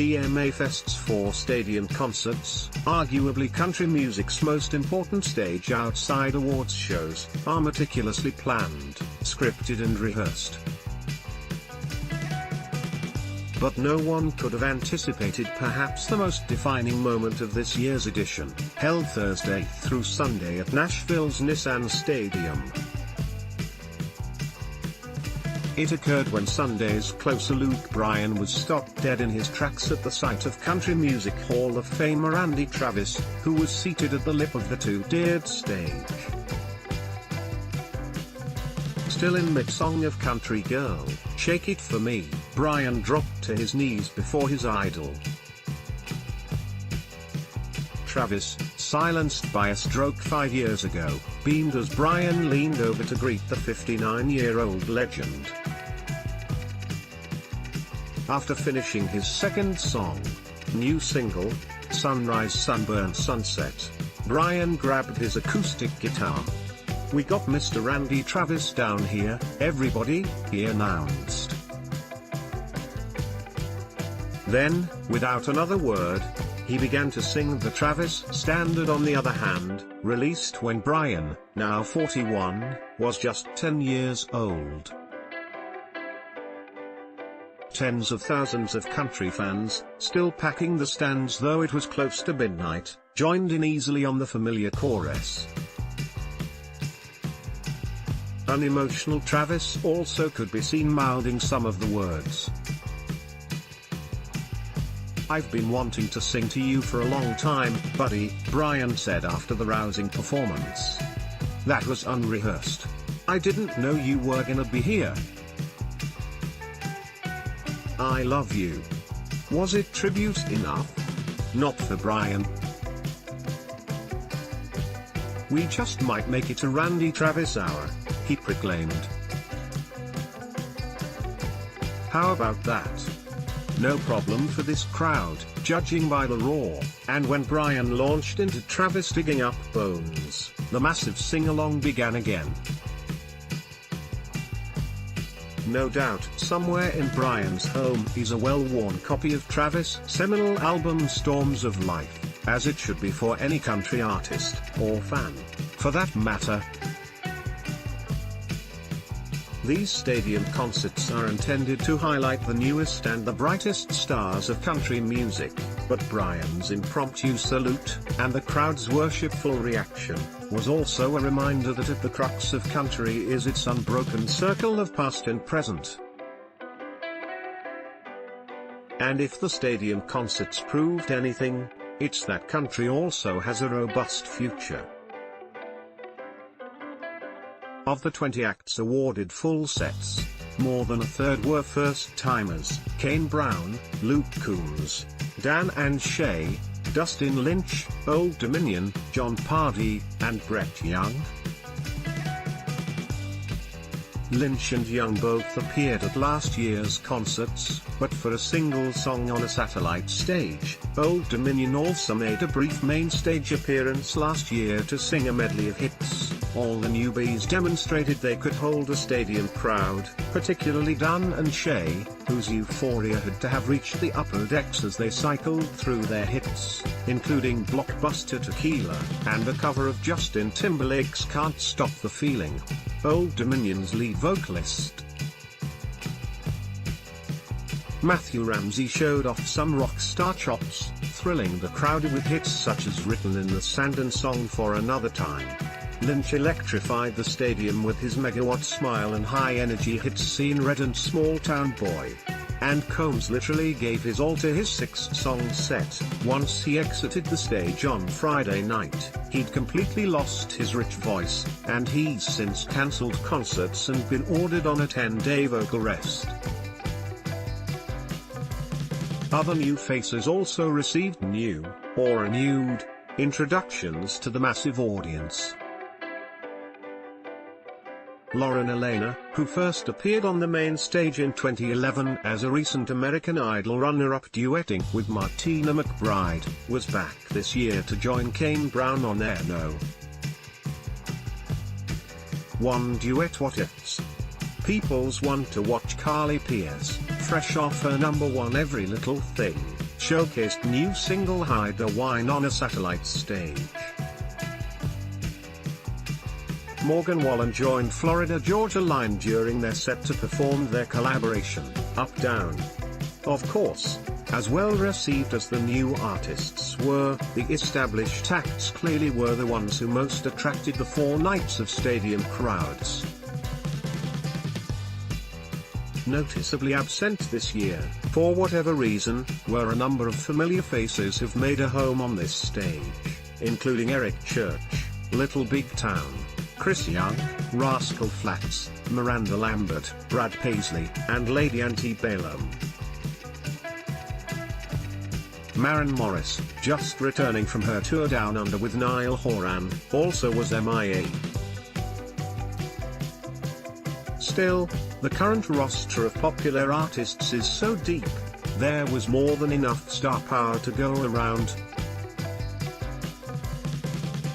CMA Fest's 4 stadium concerts, arguably country music's most important stage outside awards shows, are meticulously planned, scripted and rehearsed. But no one could have anticipated perhaps the most defining moment of this year's edition, held Thursday through Sunday at Nashville's Nissan Stadium. It occurred when Sunday's closer Luke Bryan was stopped dead in his tracks at the site of Country Music Hall of Famer Randy Travis, who was seated at the lip of the two-tiered stage. Still in mid-song of Country Girl, Shake It For Me, Bryan dropped to his knees before his idol. Travis, silenced by a stroke 5 years ago, beamed as Bryan leaned over to greet the 59-year-old legend. After finishing his second song, new single, Sunrise Sunburn Sunset, Bryan grabbed his acoustic guitar. "We got Mr. Randy Travis down here, everybody," he announced. Then, without another word, he began to sing the Travis standard. On the other hand, released when Bryan, now 41, was just 10 years old. Tens of thousands of country fans, still packing the stands though it was close to midnight, joined in easily on the familiar chorus. Unemotional Travis also could be seen mouthing some of the words. "I've been wanting to sing to you for a long time, buddy," Bryan said after the rousing performance. "That was unrehearsed. I didn't know you were gonna be here. I love you." Was it tribute enough? Not for Bryan. "We just might make it a Randy Travis hour," he proclaimed. How about that? No problem for this crowd, judging by the roar, and when Bryan launched into Travis Digging Up Bones, the massive sing-along began again. No doubt, somewhere in Bryan's home is a well-worn copy of Travis' seminal album Storms of Life, as it should be for any country artist, or fan, for that matter. These stadium concerts are intended to highlight the newest and the brightest stars of country music, but Bryan's impromptu salute, and the crowd's worshipful reaction, was also a reminder that at the crux of country is its unbroken circle of past and present. And if the stadium concerts proved anything, it's that country also has a robust future. Of the 20 acts awarded full sets, more than a third were first-timers: Kane Brown, Luke Combs, Dan and Shay, Dustin Lynch, Old Dominion, John Pardee, and Brett Young. Lynch and Young both appeared at last year's concerts, but for a single song on a satellite stage. Old Dominion also made a brief main stage appearance last year to sing a medley of hits. All the newbies demonstrated they could hold a stadium crowd, particularly Dan and Shay, whose euphoria had to have reached the upper decks as they cycled through their hits, including blockbuster Tequila, and a cover of Justin Timberlake's Can't Stop the Feeling. Old Dominion's lead vocalist, Matthew Ramsey, showed off some rock star chops, thrilling the crowd with hits such as Written in the Sand and Song for Another Time. Lynch electrified the stadium with his megawatt smile and high-energy hits Scene Red and Small Town Boy. And Combs literally gave his all to his 6-song set. Once he exited the stage on Friday night, he'd completely lost his rich voice, and he's since cancelled concerts and been ordered on a 10-day vocal rest. Other new faces also received new, or renewed, introductions to the massive audience. Lauren Elena, who first appeared on the main stage in 2011 as a recent American Idol runner-up duetting with Martina McBride, was back this year to join Kane Brown on Air No. 1 duet What Ifs. People's want to watch Carly Pearce, fresh off her #1 Every Little Thing, showcased new single Hide the Wine on a satellite stage. Morgan Wallen joined Florida Georgia Line during their set to perform their collaboration, Up Down. Of course, as well received as the new artists were, the established acts clearly were the ones who most attracted the 4 nights of stadium crowds. Noticeably absent this year, for whatever reason, were a number of familiar faces who've made a home on this stage, including Eric Church, Little Big Town, Chris Young, Rascal Flatts, Miranda Lambert, Brad Paisley, and Lady Antebellum. Maren Morris, just returning from her tour Down Under with Niall Horan, also was MIA. Still, the current roster of popular artists is so deep, there was more than enough star power to go around.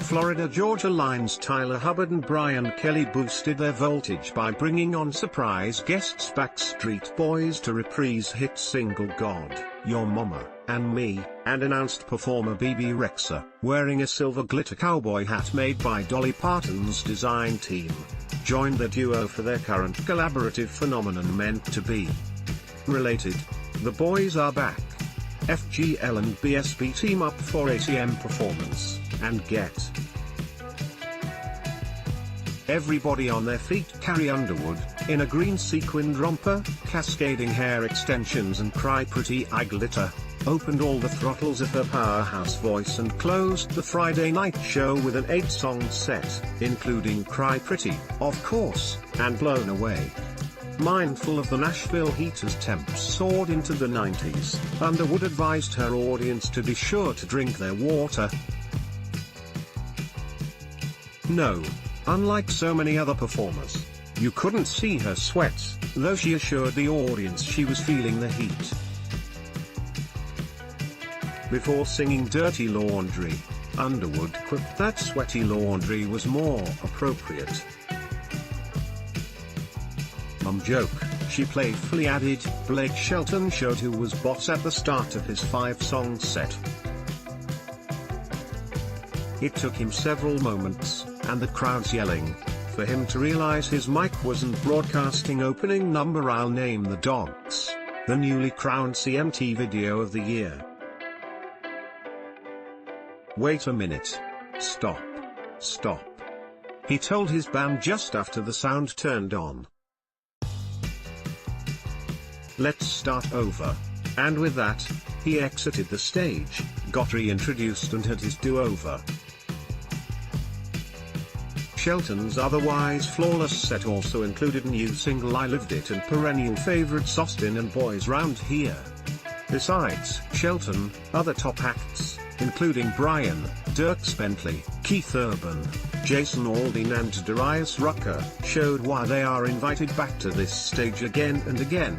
Florida Georgia Line's Tyler Hubbard and Bryan Kelly boosted their voltage by bringing on surprise guests Backstreet Boys to reprise hit single God, Your Mama, and Me, and announced performer BB Rexha, wearing a silver glitter cowboy hat made by Dolly Parton's design team, joined the duo for their current collaborative phenomenon Meant to Be. Related, the boys are back. FGL and BSB team up for ATM performance, and get everybody on their feet. Carrie Underwood, in a green sequined romper, cascading hair extensions and Cry Pretty eye glitter, opened all the throttles of her powerhouse voice and closed the Friday night show with an 8-song set, including Cry Pretty, of course, and Blown Away. Mindful of the Nashville heat as temps soared into the 90s, Underwood advised her audience to be sure to drink their water. No, unlike so many other performers, you couldn't see her sweat, though she assured the audience she was feeling the heat. Before singing Dirty Laundry, Underwood quipped that sweaty laundry was more appropriate. Joke, she playfully added, Blake Shelton showed who was boss at the start of his 5-song set. It took him several moments, and the crowds yelling, for him to realize his mic wasn't broadcasting opening number I'll Name the Dogs, the newly crowned CMT Video of the Year. Wait a minute. Stop. Stop. He told his band just after the sound turned on. Let's start over. And with that, he exited the stage, got reintroduced and had his do-over. Shelton's otherwise flawless set also included new single I Lived It and perennial favorites Austin and Boys Round Here. Besides Shelton, other top acts, including Bryan, Dierks Bentley, Keith Urban, Jason Aldean and Darius Rucker, showed why they are invited back to this stage again and again.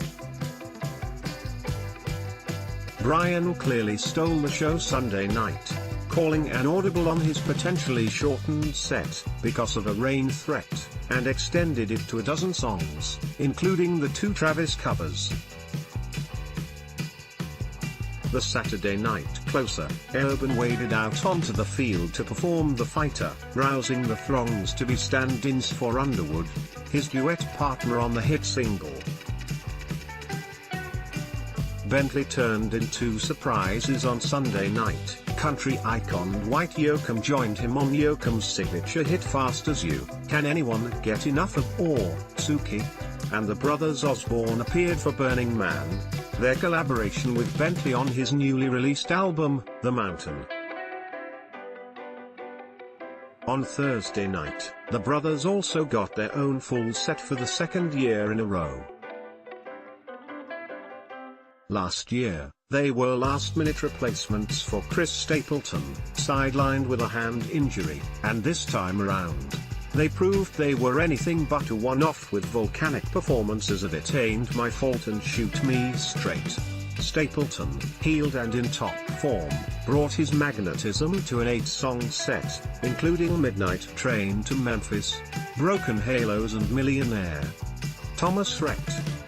Bryan clearly stole the show Sunday night, calling an audible on his potentially shortened set, because of a rain threat, and extended it to a dozen songs, including the 2 Travis covers. The Saturday night closer, Urban waded out onto the field to perform The Fighter, rousing the throngs to be stand-ins for Underwood, his duet partner on the hit single. Bentley turned in 2 surprises on Sunday night. Country icon Dwight Yoakam joined him on Yoakam's signature hit Fast As You, Can Anyone Get Enough of, or Suki? And the brothers Osborne appeared for Burning Man, their collaboration with Bentley on his newly released album, The Mountain. On Thursday night, the brothers also got their own full set for the 2nd year in a row. Last year, they were last-minute replacements for Chris Stapleton, sidelined with a hand injury, and this time around, they proved they were anything but a one-off with volcanic performances of It Ain't My Fault and Shoot Me Straight. Stapleton, healed and in top form, brought his magnetism to an 8-song set, including Midnight Train to Memphis, Broken Halos and Millionaire. Thomas Rhett,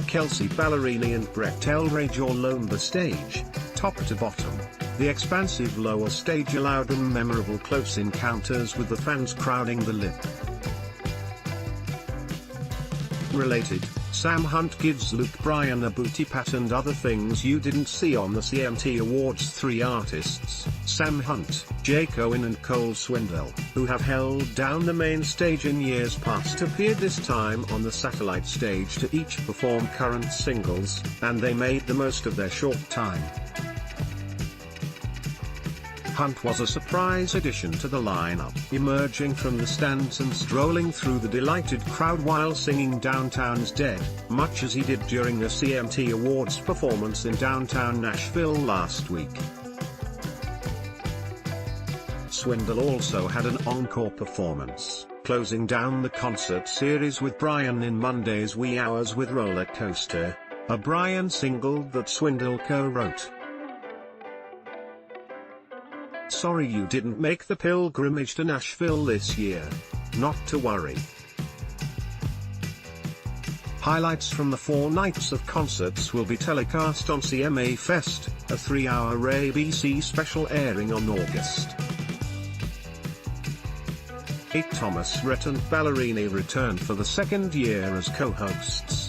Kelsey Ballerini and Brett Eldredge all owned the stage, top to bottom. The expansive lower stage allowed them memorable close encounters with the fans crowding the lip. Related, Sam Hunt gives Luke Bryan a booty pat and other things you didn't see on the CMT Awards. 3 artists, Sam Hunt, Jake Owen and Cole Swindell, who have held down the main stage in years past, appeared this time on the satellite stage to each perform current singles, and they made the most of their short time. Hunt was a surprise addition to the lineup, emerging from the stands and strolling through the delighted crowd while singing Downtown's Dead, much as he did during the CMT Awards performance in downtown Nashville last week. Swindell also had an encore performance, closing down the concert series with Bryan in Monday's wee hours with Roller Coaster, a Bryan single that Swindell co-wrote. Sorry you didn't make the pilgrimage to Nashville this year. Not to worry. Highlights from the 4 nights of concerts will be telecast on CMA Fest, a 3-hour ABC special airing on August 8. Thomas Rhett and Ballerini returned for the 2nd year as co-hosts.